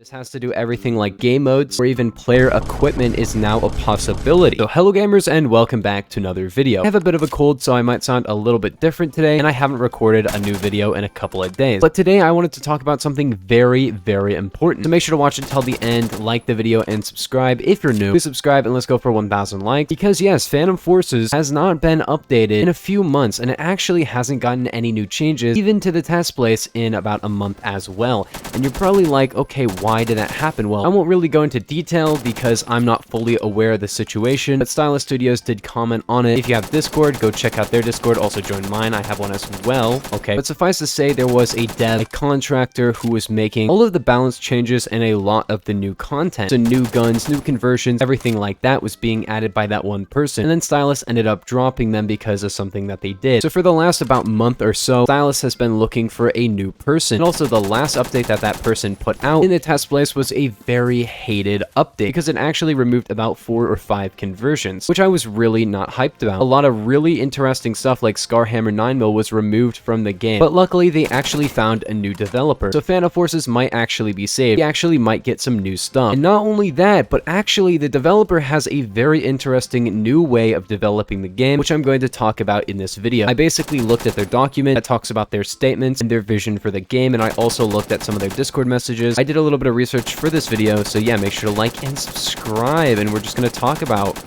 This has to do everything like game modes or even player equipment is now a possibility. So hello gamers and welcome back to another video. I have a bit of a cold, so I might sound a little bit different today, and I haven't recorded a new video in a couple of days. But today I wanted to talk about something very important. So make sure to watch until the end, like the video, and subscribe if you're new. Please subscribe and let's go for 1,000 likes. Because yes, Phantom Forces has not been updated in a few months, and it actually hasn't gotten any new changes, even to the test place in about a month as well. And you're probably like, okay, why did that happen? Well, I won't really go into detail because I'm not fully aware of the situation, but Stylus Studios did comment on it. If you have Discord, go check out their Discord. Also join mine. I have one as well. Okay, but suffice to say, there was a dev, a contractor who was making all of the balance changes and a lot of the new content. So new guns, new conversions, everything like that was being added by that one person. And then Stylus ended up dropping them because of something that they did. So for the last about month or so, Stylus has been looking for a new person. And also the last update that person put out in the test place was a very hated update because it actually removed about 4 or 5 conversions, which I was really not hyped about. A lot of really interesting stuff like Scarhammer 9mm was removed from the game, but luckily they actually found a new developer. So Phantom Forces might actually be saved. We actually might get some new stuff. And not only that, but actually the developer has a very interesting new way of developing the game, which I'm going to talk about in this video. I basically looked at their document that talks about their statements and their vision for the game, and I also looked at some of their Discord messages. I did a little bit of research for this video, so yeah, make sure to like and subscribe, and we're just going to talk about...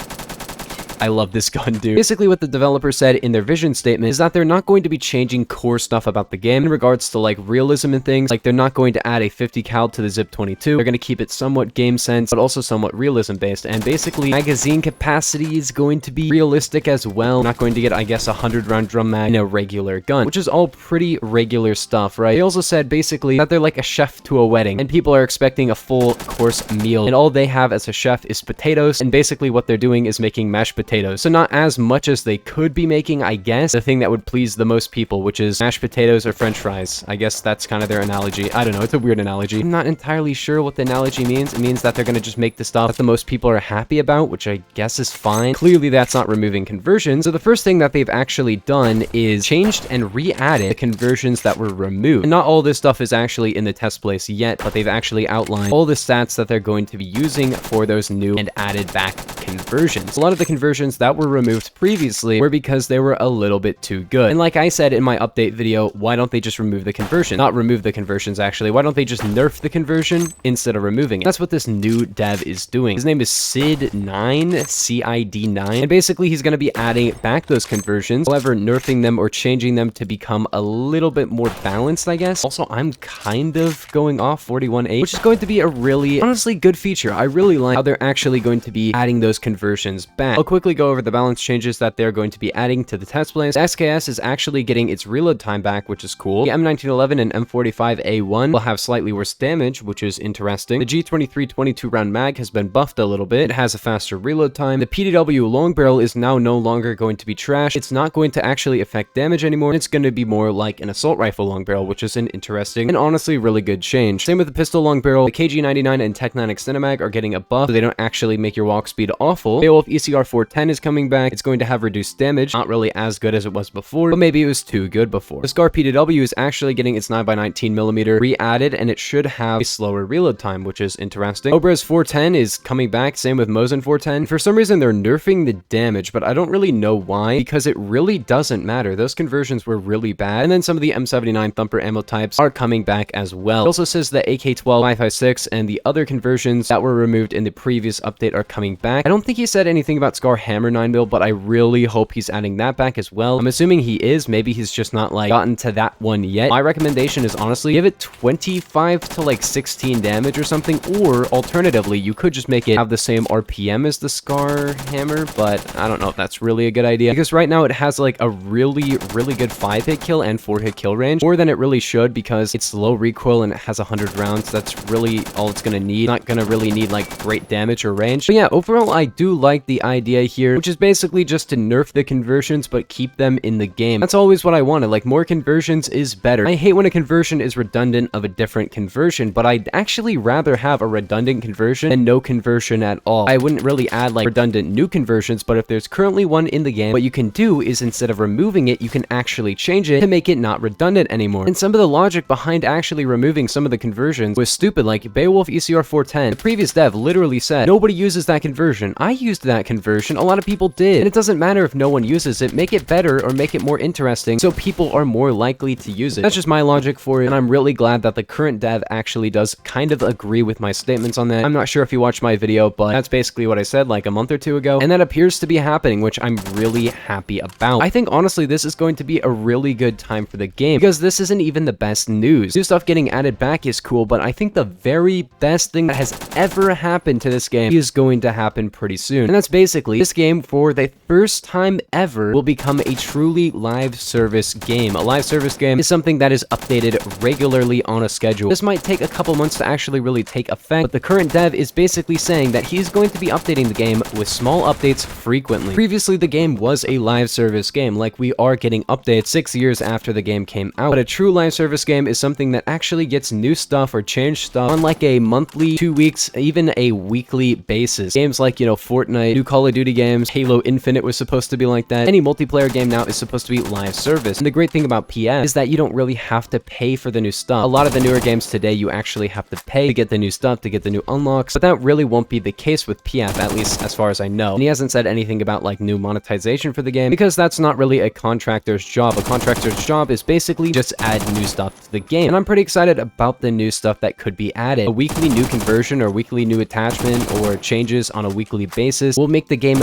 I love this gun, dude. Basically, what the developer said in their vision statement is that they're not going to be changing core stuff about the game in regards to like realism and things. Like they're not going to add a 50 cal to the Zip 22. They're going to keep it somewhat game sense, but also somewhat realism based. And basically, magazine capacity is going to be realistic as well. We're not going to get, I guess, a 100-round drum mag in a regular gun, which is all pretty regular stuff, right? They also said basically that they're like a chef to a wedding, and people are expecting a full course meal, and all they have as a chef is potatoes. And basically, what they're doing is making mashed potatoes. So not as much as they could be making, I guess. The thing that would please the most people, which is mashed potatoes or french fries. I guess that's kind of their analogy. I don't know. It's a weird analogy. I'm not entirely sure what the analogy means. It means that they're going to just make the stuff that the most people are happy about, which I guess is fine. Clearly, that's not removing conversions. So the first thing that they've actually done is changed and re-added the conversions that were removed. And not all this stuff is actually in the test place yet, but they've actually outlined all the stats that they're going to be using for those new and added back conversions. A lot of the conversions that were removed previously were because they were a little bit too good. And like I said in my update video, why don't they just remove the conversion? Not remove the conversions, actually. Why don't they just nerf the conversion instead of removing it? That's what this new dev is doing. His name is Sid9, C-I-D-9, and basically he's going to be adding back those conversions, however, nerfing them or changing them to become a little bit more balanced, I guess. Also, I'm kind of going off 41.8, which is going to be a really, honestly, good feature. I really like how they're actually going to be adding those conversions back. I'll quickly go over the balance changes that they're going to be adding to the test place. The SKS is actually getting its reload time back, which is cool. The M1911 and M45A1 will have slightly worse damage, which is interesting. The G23 22-round mag has been buffed a little bit. It has a faster reload time. The PDW long barrel is now no longer going to be trash. It's not going to actually affect damage anymore. It's going to be more like an assault rifle long barrel, which is an interesting and honestly really good change. Same with the pistol long barrel. The KG99 and Tech 9 Extendamag are getting a buff, so they don't actually make your walk speed awful. Beowulf ECR 410 is coming back. It's going to have reduced damage, not really as good as it was before, but maybe it was too good before. The Scar PDW is actually getting its 9x19mm re-added, and it should have a slower reload time, which is interesting. Obra's 410 is coming back, same with Mosin 410. For some reason, they're nerfing the damage, but I don't really know why, because it really doesn't matter. Those conversions were really bad, and then some of the M79 thumper ammo types are coming back as well. It also says the AK-12 5.56 and the other conversions that were removed in the previous update are coming back. I don't think he said anything about Scarhammer 9mm, but I really hope he's adding that back as well. I'm assuming he is. Maybe he's just not like gotten to that one yet. My recommendation is honestly give it 25 to like 16 damage or something, or alternatively you could just make it have the same RPM as the Scar Hammer, but I don't know if that's really a good idea, because right now it has like a really good 5-hit kill and 4-hit kill range, more than it really should, because it's low recoil and it has 100 rounds. That's really all it's gonna need. Not gonna really need like great damage or range. But yeah, overall I do like the idea here, which is basically just to nerf the conversions but keep them in the game. That's always what I wanted. Like, more conversions is better. I hate when a conversion is redundant of a different conversion, but I'd actually rather have a redundant conversion than no conversion at all. I wouldn't really add like redundant new conversions, but if there's currently one in the game, what you can do is instead of removing it, you can actually change it to make it not redundant anymore. And some of the logic behind actually removing some of the conversions was stupid. Like Beowulf ECR 410, the previous dev literally said, nobody uses that conversion. I used that conversion. A lot of people did. And it doesn't matter if no one uses it. Make it better or make it more interesting so people are more likely to use it. That's just my logic for it, and I'm really glad that the current dev actually does kind of agree with my statements on that. I'm not sure if you watched my video, but that's basically what I said like a month or two ago, and that appears to be happening, which I'm really happy about. I think honestly this is going to be a really good time for the game, because this isn't even the best news. New stuff getting added back is cool, but I think the very best thing that has ever happened to this game is going to happen pretty soon, and that's basically this game for the first time ever will become a truly live service game. A live service game is something that is updated regularly on a schedule. This might take a couple months to actually really take effect, but the current dev is basically saying that he's going to be updating the game with small updates frequently. Previously, the game was a live service game, like we are getting updates 6 years after the game came out, but a true live service game is something that actually gets new stuff or changed stuff on like a monthly, 2 weeks, even a weekly basis. Games like, you know, Fortnite, new Call of Duty games, Halo Infinite was supposed to be like that. Any multiplayer game now is supposed to be live service. And the great thing about PS is that you don't really have to pay for the new stuff. A lot of the newer games today, you actually have to pay to get the new stuff, to get the new unlocks, but that really won't be the case with PF, at least as far as I know. And he hasn't said anything about like new monetization for the game, because that's not really a contractor's job. A contractor's job is basically just add new stuff to the game. And I'm pretty excited about the new stuff that could be added. A weekly new conversion or weekly new attachment or changes on a weekly basis will make the game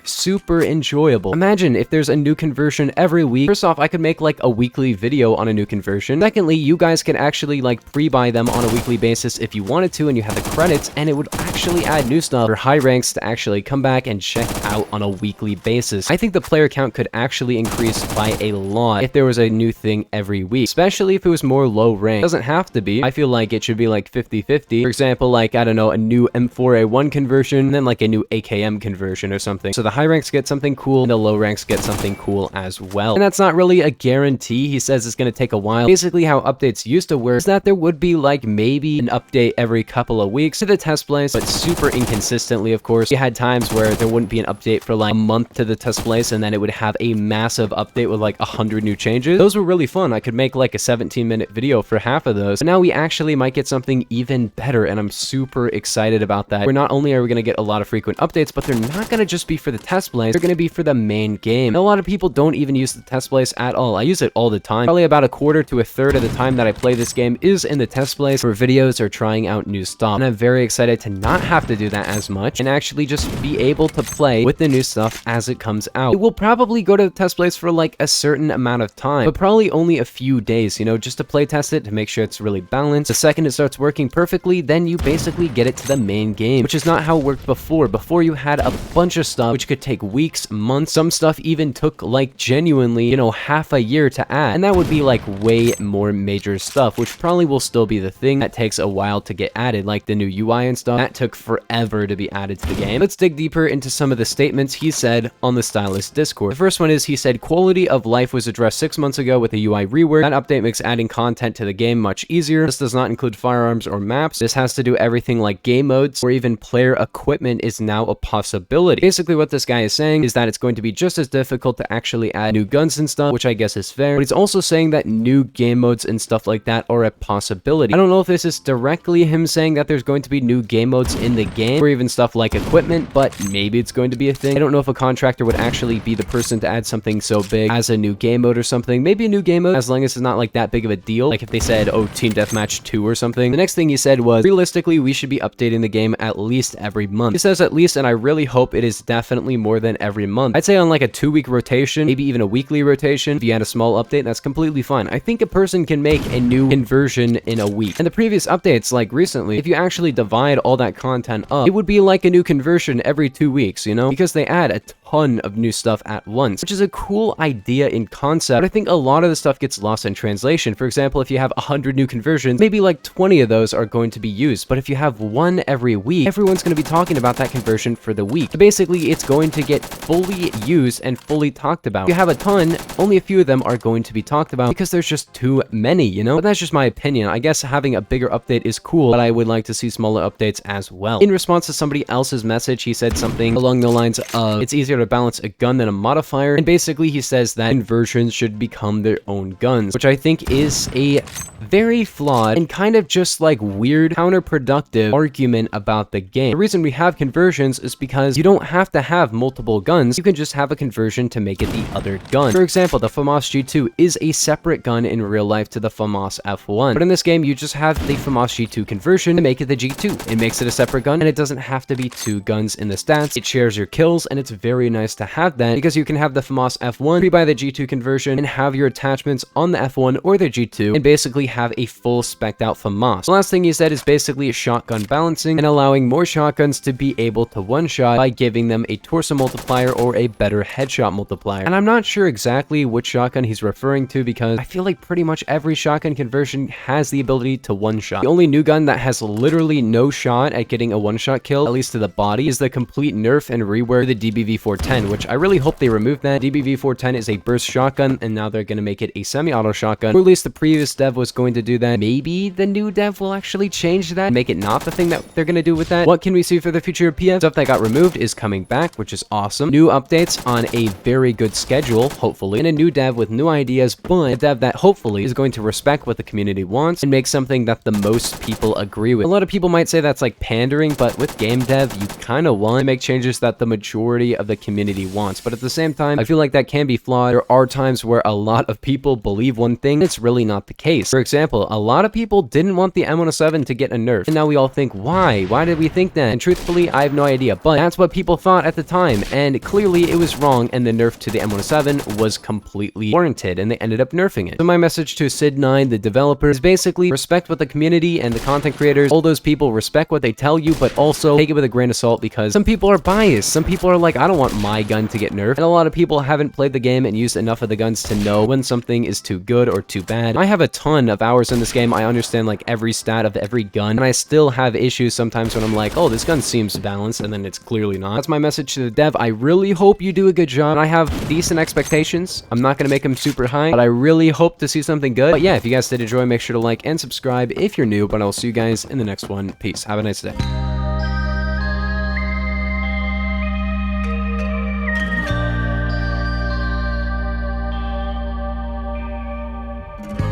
super enjoyable. Imagine if there's a new conversion every week. First off, I could make like a weekly video on a new conversion. Secondly, you guys can actually like pre-buy them on a weekly basis if you wanted to, and you have the credits, and it would actually add new stuff for high ranks to actually come back and check out on a weekly basis. I think the player count could actually increase by a lot if there was a new thing every week, especially if it was more low rank. It doesn't have to be. I feel like it should be like 50-50. For example, like, I don't know, a new M4A1 conversion, and then like a new AKM conversion or something. So the high ranks get something cool, and the low ranks get something cool as well. And that's not really a guarantee. He says it's going to take a while. Basically, how updates used to work is that there would be like maybe an update every couple of weeks to the test place, but super inconsistently, of course. You had times where there wouldn't be an update for like a month to the test place, and then it would have a massive update with like 100 new changes. Those were really fun. I could make like a 17-minute video for half of those. But now we actually might get something even better, and I'm super excited about that. Where not only are we going to get a lot of frequent updates, but they're not going to just be for the test place. They're going to be for the main game. And a lot of people don't even use the test place at all. I use it all the time. Probably about a quarter to a third of the time that I play this game is in the test place for videos or trying out new stuff. And I'm very excited to not have to do that as much and actually just be able to play with the new stuff as it comes out. It will probably go to the test place for like a certain amount of time, but probably only a few days, you know, just to play test it to make sure it's really balanced. The second it starts working perfectly, then you basically get it to the main game, which is not how it worked before. Before, you had a bunch of stuff which could take weeks, months. Some stuff even took like genuinely, you know, half a year to add, and that would be like way more major stuff, which probably will still be the thing that takes a while to get added, like the new UI and stuff. That took forever to be added to the game. Let's dig deeper into some of the statements he said on the Stylist Discord. The first one is, he said, quality of life was addressed 6 months ago with a UI rework. That update makes adding content to the game much easier. This does not include firearms or maps. This has to do everything like game modes, or even player equipment is now a possibility. Basically, what this guy is saying is that it's going to be just as difficult to actually add new guns and stuff, which I guess is fair, but he's also saying that new game modes and stuff like that are a possibility. I don't know if this is directly him saying that there's going to be new game modes in the game, or even stuff like equipment, but maybe it's going to be a thing. I don't know if a contractor would actually be the person to add something so big as a new game mode or something. Maybe a new game mode, as long as it's not like that big of a deal. Like if they said, oh, Team Deathmatch 2 or something. The next thing he said was, realistically, we should be updating the game at least every month. He says at least, and I really hope it is definitely more than every month. I'd say on like a 2-week rotation, maybe even a weekly rotation. If you had a small update, that's completely fine. I think a person can make a new conversion in a week. And the previous updates, like recently, if you actually divide all that content up, it would be like a new conversion every 2 weeks, you know? Because they add a ton of new stuff at once, which is a cool idea in concept, but I think a lot of the stuff gets lost in translation. For example, if you have 100 new conversions, maybe like 20 of those are going to be used, but if you have one every week, everyone's going to be talking about that conversion for the week. So basically, it's going to get fully used and fully talked about. If you have a ton, only a few of them are going to be talked about because there's just too many, you know? But that's just my opinion. I guess having a bigger update is cool, but I would like to see smaller updates as well. In response to somebody else's message, he said something along the lines of, it's easier to balance a gun than a modifier, and basically he says that conversions should become their own guns, which I think is a very flawed and kind of just like weird counterproductive argument about the game. The reason we have conversions is because you don't have to have multiple guns, you can just have a conversion to make it the other gun. For example, the FAMAS G2 is a separate gun in real life to the FAMAS F1, but in this game you just have the FAMAS G2 conversion to make it the G2. It makes it a separate gun, and it doesn't have to be two guns in the stats. It shares your kills, and it's very nice to have that because you can have the FAMAS F1 pre-buy the G2 conversion and have your attachments on the F1 or the G2 and basically have a full spec'd out FAMAS. The last thing he said is basically shotgun balancing and allowing more shotguns to be able to one-shot by giving them a torso multiplier or a better headshot multiplier. And I'm not sure exactly which shotgun he's referring to because I feel like pretty much every shotgun conversion has the ability to one-shot. The only new gun that has literally no shot at getting a one-shot kill, at least to the body, is the complete nerf and rework of the DBV410, which I really hope they remove that. DBV410 is a burst shotgun, and now they're going to make it a semi-auto shotgun, or at least the previous dev was going to do that. Maybe the new dev will actually change that, make it not the thing that they're going to do with that. What can we see for the future of PF? Stuff that got removed is coming back, which is awesome. New updates on a very good schedule, hopefully, and a new dev with new ideas, but a dev that hopefully is going to respect what the community wants and make something that the most people agree with. A lot of people might say that's like pandering, but with game dev, you kind of want to make changes that the majority of the community wants. But at the same time, I feel like that can be flawed. There are times where a lot of people believe one thing, and it's really not the case. For example, a lot of people didn't want the M107 to get a nerf, and now we all think, why? Why did we think that? And truthfully, I have no idea, but that's what people thought at the time, and clearly it was wrong, and the nerf to the M107 was completely warranted, and they ended up nerfing it. So my message to Sid9, the developer, is basically respect what the community and the content creators, all those people, respect what they tell you, but also take it with a grain of salt because some people are biased. Some people are like, I don't want my gun to get nerfed, and a lot of people haven't played the game and used enough of the guns to know when something is too good or too bad. I have a ton of hours in this game. I understand like every stat of every gun, and I still have issues sometimes when I'm like, oh, this gun seems balanced, and then it's clearly not. That's my message to the dev. I really hope you do a good job. I have decent expectations. I'm not gonna make them super high, but I really hope to see something good. But yeah, if you guys did enjoy, make sure to like and subscribe if you're new, but I'll see you guys in the next one. Peace. Have a nice day.